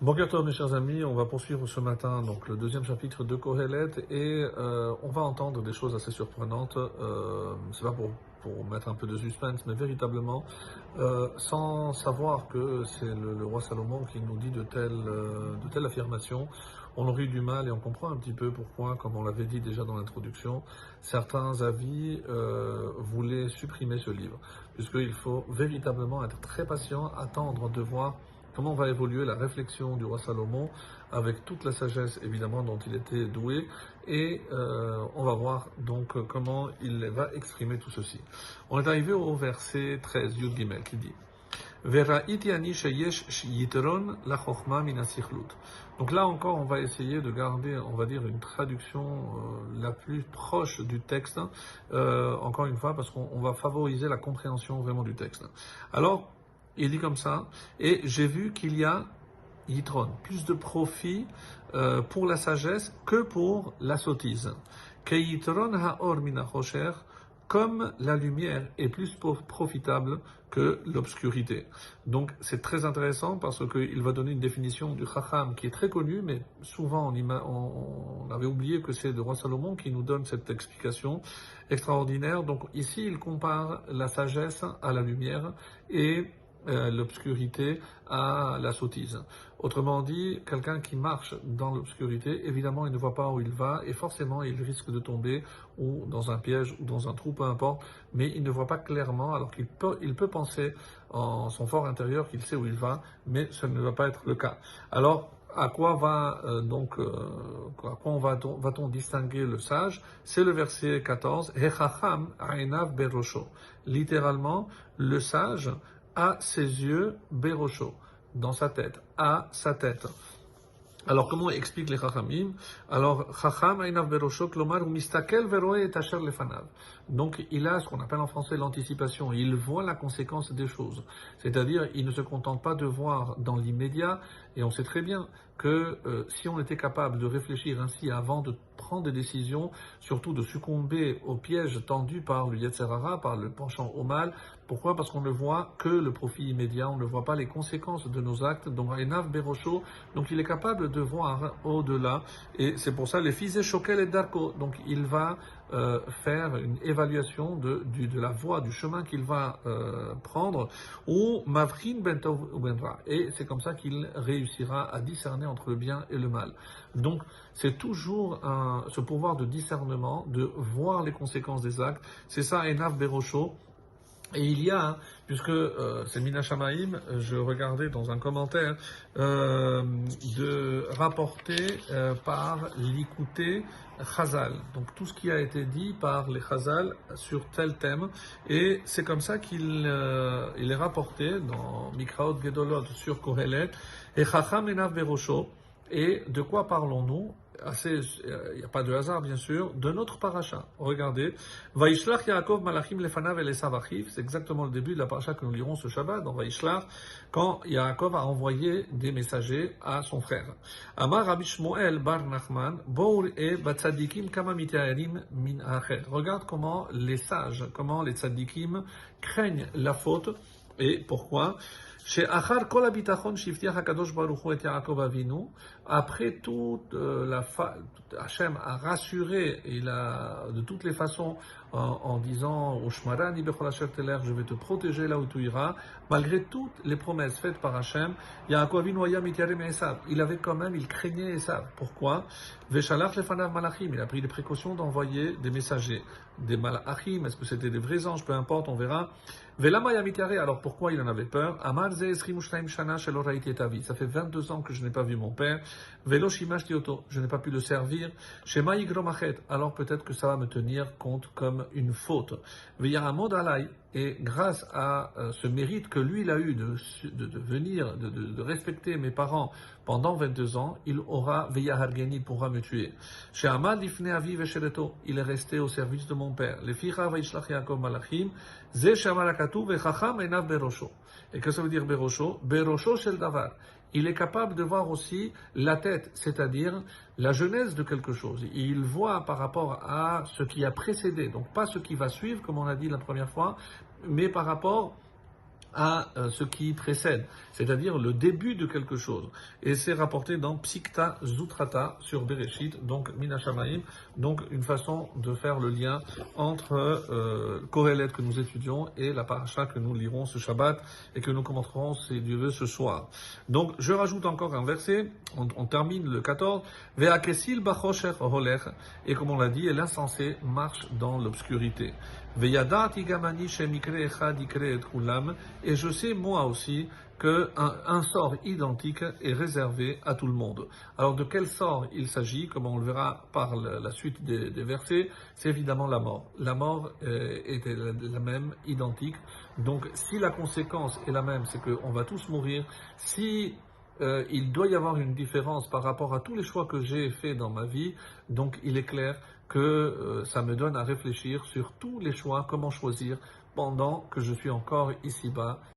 Bonjour mes chers amis, on va poursuivre ce matin donc le deuxième chapitre de Kohelet et on va entendre des choses assez surprenantes. C'est pas pour mettre un peu de suspense, mais véritablement sans savoir que c'est le roi Salomon qui nous dit de telles affirmations, on aurait eu du mal et on comprend un petit peu pourquoi, comme on l'avait dit déjà dans l'introduction, certains avis voulaient supprimer ce livre, puisqu'il faut véritablement être très patient, attendre de voir comment va évoluer la réflexion du roi Salomon avec toute la sagesse évidemment dont il était doué et on va voir donc comment il va exprimer tout ceci. On est arrivé au verset 13, Yud Gimel, qui dit Veraiti ani sheyesh yitron la chokhma min hasichlut. Donc là encore, on va essayer de garder, on va dire, une traduction la plus proche du texte, encore une fois, parce qu'on va favoriser la compréhension vraiment du texte. Alors, il dit comme ça, et j'ai vu qu'il y a Yitron, plus de profit pour la sagesse que pour la sottise. Que Yitron haor min hachosher, comme la lumière est plus profitable que l'obscurité. Donc c'est très intéressant parce qu'il va donner une définition du Chacham qui est très connue, mais souvent on avait oublié que c'est le roi Salomon qui nous donne cette explication extraordinaire. Donc ici il compare la sagesse à la lumière et l'obscurité à la sottise. Autrement dit, quelqu'un qui marche dans l'obscurité, évidemment, il ne voit pas où il va et forcément, il risque de tomber ou dans un piège ou dans un trou, peu importe, mais il ne voit pas clairement, alors il peut penser en son fort intérieur qu'il sait où il va, mais ce ne va pas être le cas. Alors, à quoi va-t-on distinguer le sage? C'est le verset 14. Hechacham ainav berosho. Littéralement, le sage a ses yeux berosho, dans sa tête, à sa tête. Alors, comment explique les Chachamim? Alors, Chacham ainav berosho, klomar mistakel veroe et asher lefanav. Donc, il a ce qu'on appelle en français l'anticipation. Il voit la conséquence des choses. C'est-à-dire, il ne se contente pas de voir dans l'immédiat, et on sait très bien que si on était capable de réfléchir ainsi avant de prendre des décisions, surtout de succomber au piège tendu par le Yetzer Hara, par le penchant au mal. Pourquoi? Parce qu'on ne voit que le profit immédiat, on ne voit pas les conséquences de nos actes. Donc, Einav Berosho, donc il est capable de voir au-delà, et c'est pour ça les fils et Shokel et Darko. Donc, il va faire une évaluation de la voie, du chemin qu'il va prendre, ou Mavrin Bentov ou Benra. Et c'est comme ça qu'il réussira à discerner entre le bien et le mal. Donc, c'est toujours ce pouvoir de discernement, de voir les conséquences des actes. C'est ça, Enav Berosho. Et il y a, puisque c'est Mina Shamaim, je regardais dans un commentaire, de rapporter par l'Ikouté Chazal. Donc tout ce qui a été dit par les Chazal sur tel thème. Et c'est comme ça qu'il est rapporté dans Mikraot Gedolot sur Kohelet. Et Chacham Enav Berosho. Et de quoi parlons-nous? Il n'y a pas de hasard bien sûr, de notre paracha. Regardez, Vaishlach Yaakov Malachim Lefanav El Esav Achiv, c'est exactement le début de la paracha que nous lirons ce Shabbat dans Vaishlach, quand Yaakov a envoyé des messagers à son frère. Amar Rabbi Shmuel Bar Nachman, Bour et Batzadikim Kama Mitayarim Min Achet. Regarde comment les sages, comment les tzadikim craignent la faute et pourquoi. Après toute Hachem a rassuré de toutes les façons en disant au Shmarani bechol asher telech, je vais te protéger là où tu iras, malgré toutes les promesses faites par Hachem, Yaakov Avinu haya mityarem Esav. Il craignait Esav. Pourquoi? Veshalach lefanav malachim, il a pris les précautions d'envoyer des messagers, des malachim, est-ce que c'était des vrais anges, peu importe, on verra. Velama haya mityare, alors pourquoi il en avait peur? Amar ze 22 shana shelo raiti et avi, ça fait 22 ans que je n'ai pas vu mon père. Velo shimashti oto, je n'ai pas pu le servir. Shema yigrom achet, alors peut-être que ça va me tenir compte comme une faute. Veyaramod alay, et grâce à ce mérite que lui il a eu de venir, de respecter mes parents pendant 22 ans, il aura Veyahargeni, pourra me tuer. Chez Amad Lifne Avi Veshereto, il est resté au service de mon père. Le Ficha Vaishlach Yaakov Malachim, Ze Shamarakatu Vechacham Enav Berosho. Et que ça veut dire Berosho? Berosho Shel Davar. Il est capable de voir aussi la tête, c'est-à-dire la genèse de quelque chose. Il voit par rapport à ce qui a précédé, donc pas ce qui va suivre, comme on a dit la première fois, mais par rapport à ce qui précède, c'est-à-dire le début de quelque chose. Et c'est rapporté dans Psikta Zutrata sur Bereshit, donc Minashamaim, donc une façon de faire le lien entre Kohelet que nous étudions et la paracha que nous lirons ce Shabbat et que nous commenterons, si Dieu veut, ce soir. Donc je rajoute encore un verset, on termine le 14, Ve'akesil bachosher holech, et comme on l'a dit, l'insensé marche dans l'obscurité. Ve'yadati gamani shemikre echad ikre et kulam, et je sais moi aussi qu'un sort identique est réservé à tout le monde. Alors de quel sort il s'agit, comme on le verra par la suite des versets, c'est évidemment la mort. La mort est la même, identique. Donc si la conséquence est la même, c'est qu'on va tous mourir. Si il doit y avoir une différence par rapport à tous les choix que j'ai faits dans ma vie, donc il est clair que ça me donne à réfléchir sur tous les choix, comment choisir pendant que je suis encore ici-bas.